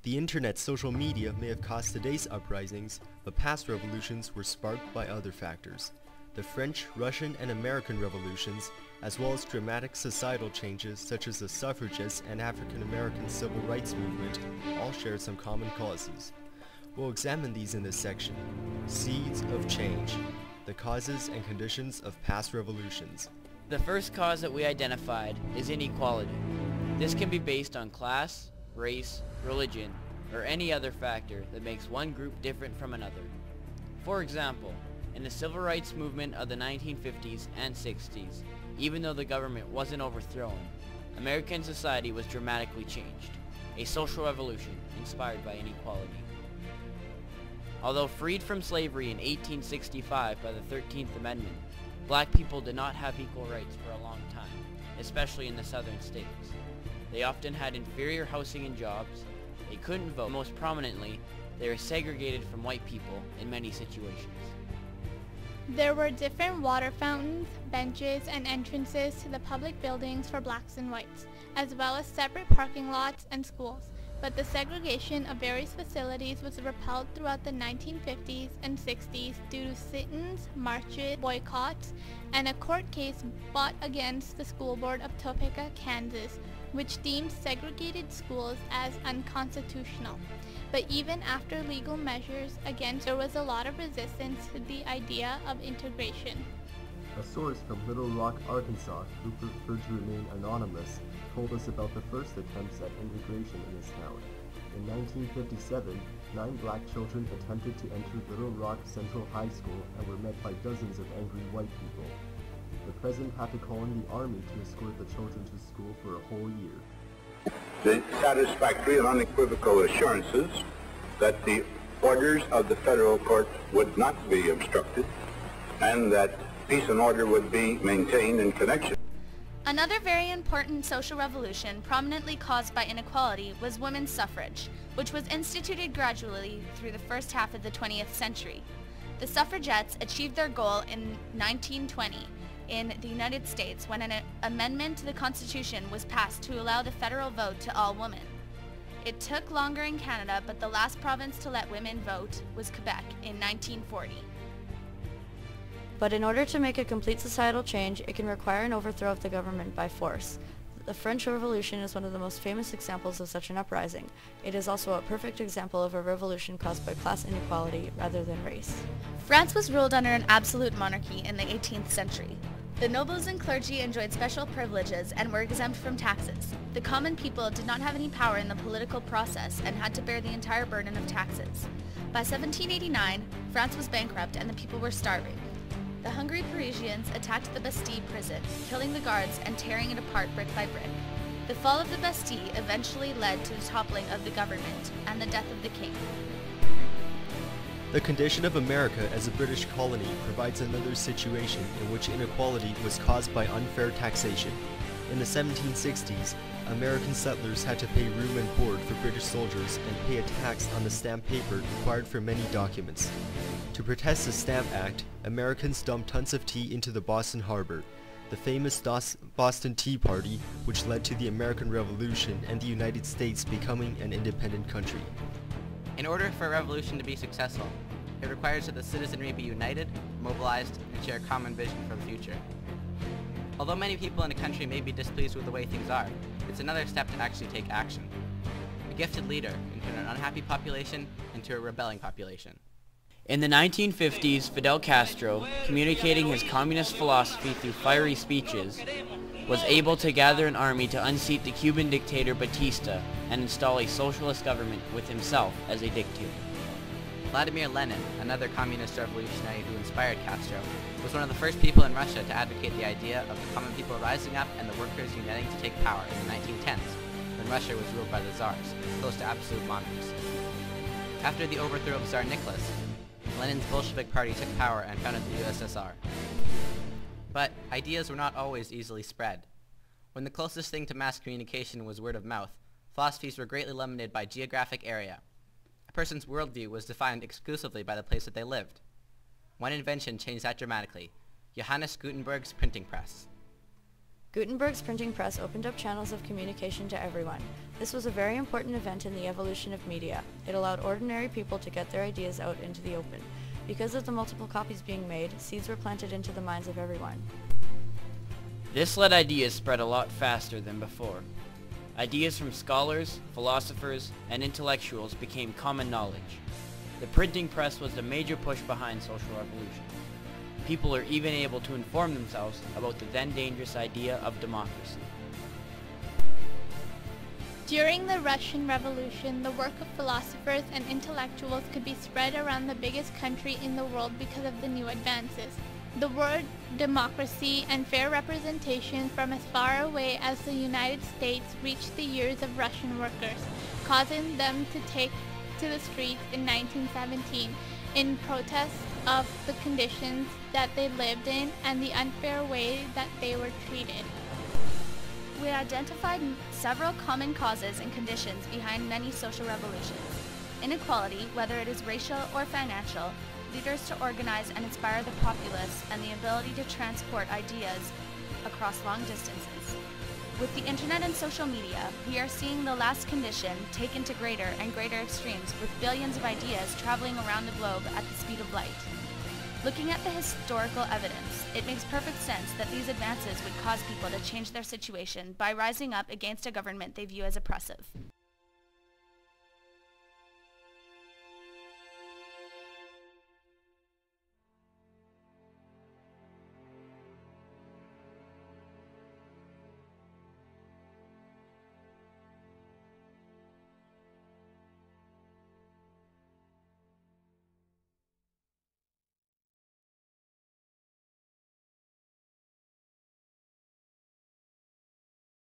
The internet's social media may have caused today's uprisings, but past revolutions were sparked by other factors. The French, Russian, and American revolutions, as well as dramatic societal changes such as the suffragists and African American civil rights movement, all shared some common causes. We'll examine these in this section. Seeds of Change: the causes and conditions of past revolutions. The first cause that we identified is inequality. This can be based on class, race, religion, or any other factor that makes one group different from another. For example, in the civil rights movement of the 1950s and 60s, even though the government wasn't overthrown, American society was dramatically changed, a social revolution inspired by inequality. Although freed from slavery in 1865 by the 13th Amendment, black people did not have equal rights for a long time, especially in the southern states. They often had inferior housing and jobs, they couldn't vote. Most prominently, they were segregated from white people in many situations. There were different water fountains, benches, and entrances to the public buildings for blacks and whites, as well as separate parking lots and schools. But the segregation of various facilities was repelled throughout the 1950s and 60s due to sit-ins, marches, boycotts, and a court case brought against the school board of Topeka, Kansas, which deemed segregated schools as unconstitutional. But even after legal measures against, there was a lot of resistance to the idea of integration. A source from Little Rock, Arkansas, who preferred to remain anonymous, told us about the first attempts at integration in this town. In 1957, 9 black children attempted to enter Little Rock Central High School and were met by dozens of angry white people. The president had to call in the army to escort the children to school for a whole year. The satisfactory and unequivocal assurances that the orders of the federal court would not be obstructed and that peace and order would be maintained in connection. Another very important social revolution prominently caused by inequality was women's suffrage, which was instituted gradually through the first half of the 20th century. The suffragettes achieved their goal in 1920 in the United States when an amendment to the Constitution was passed to allow the federal vote to all women. It took longer in Canada, but the last province to let women vote was Quebec in 1940. But in order to make a complete societal change, it can require an overthrow of the government by force. The French Revolution is one of the most famous examples of such an uprising. It is also a perfect example of a revolution caused by class inequality rather than race. France was ruled under an absolute monarchy in the 18th century. The nobles and clergy enjoyed special privileges and were exempt from taxes. The common people did not have any power in the political process and had to bear the entire burden of taxes. By 1789, France was bankrupt and the people were starving. The hungry Parisians attacked the Bastille prison, killing the guards and tearing it apart brick by brick. The fall of the Bastille eventually led to the toppling of the government and the death of the king. The condition of America as a British colony provides another situation in which inequality was caused by unfair taxation. In the 1760s, American settlers had to pay room and board for British soldiers and pay a tax on the stamp paper required for many documents. To protest the Stamp Act, Americans dumped tons of tea into the Boston Harbor, the famous Boston Tea Party, which led to the American Revolution and the United States becoming an independent country. In order for a revolution to be successful, it requires that the citizenry be united, mobilized, and share a common vision for the future. Although many people in a country may be displeased with the way things are, it's another step to actually take action. A gifted leader can turn an unhappy population into a rebelling population. In the 1950s, Fidel Castro, communicating his communist philosophy through fiery speeches, was able to gather an army to unseat the Cuban dictator Batista and install a socialist government with himself as a dictator. Vladimir Lenin, another communist revolutionary who inspired Castro, was one of the first people in Russia to advocate the idea of the common people rising up and the workers uniting to take power in the 1910s, when Russia was ruled by the Tsars, close to absolute monarchs. After the overthrow of Tsar Nicholas, Lenin's Bolshevik party took power and founded the USSR. But ideas were not always easily spread. When the closest thing to mass communication was word of mouth, philosophies were greatly limited by geographic area. A person's worldview was defined exclusively by the place that they lived. One invention changed that dramatically: Johannes Gutenberg's printing press. Gutenberg's printing press opened up channels of communication to everyone. This was a very important event in the evolution of media. It allowed ordinary people to get their ideas out into the open. Because of the multiple copies being made, seeds were planted into the minds of everyone. This let ideas spread a lot faster than before. Ideas from scholars, philosophers, and intellectuals became common knowledge. The printing press was the major push behind social revolution. People are even able to inform themselves about the then dangerous idea of democracy. During the Russian Revolution, the work of philosophers and intellectuals could be spread around the biggest country in the world because of the new advances. The word democracy and fair representation from as far away as the United States reached the ears of Russian workers, causing them to take to the streets in 1917 in protest of the conditions that they lived in and the unfair way that they were treated. We identified several common causes and conditions behind many social revolutions. Inequality, whether it is racial or financial, leaders to organize and inspire the populace, and the ability to transport ideas across long distances. With the internet and social media, we are seeing the last condition taken to greater and greater extremes, with billions of ideas traveling around the globe at the speed of light. Looking at the historical evidence, it makes perfect sense that these advances would cause people to change their situation by rising up against a government they view as oppressive.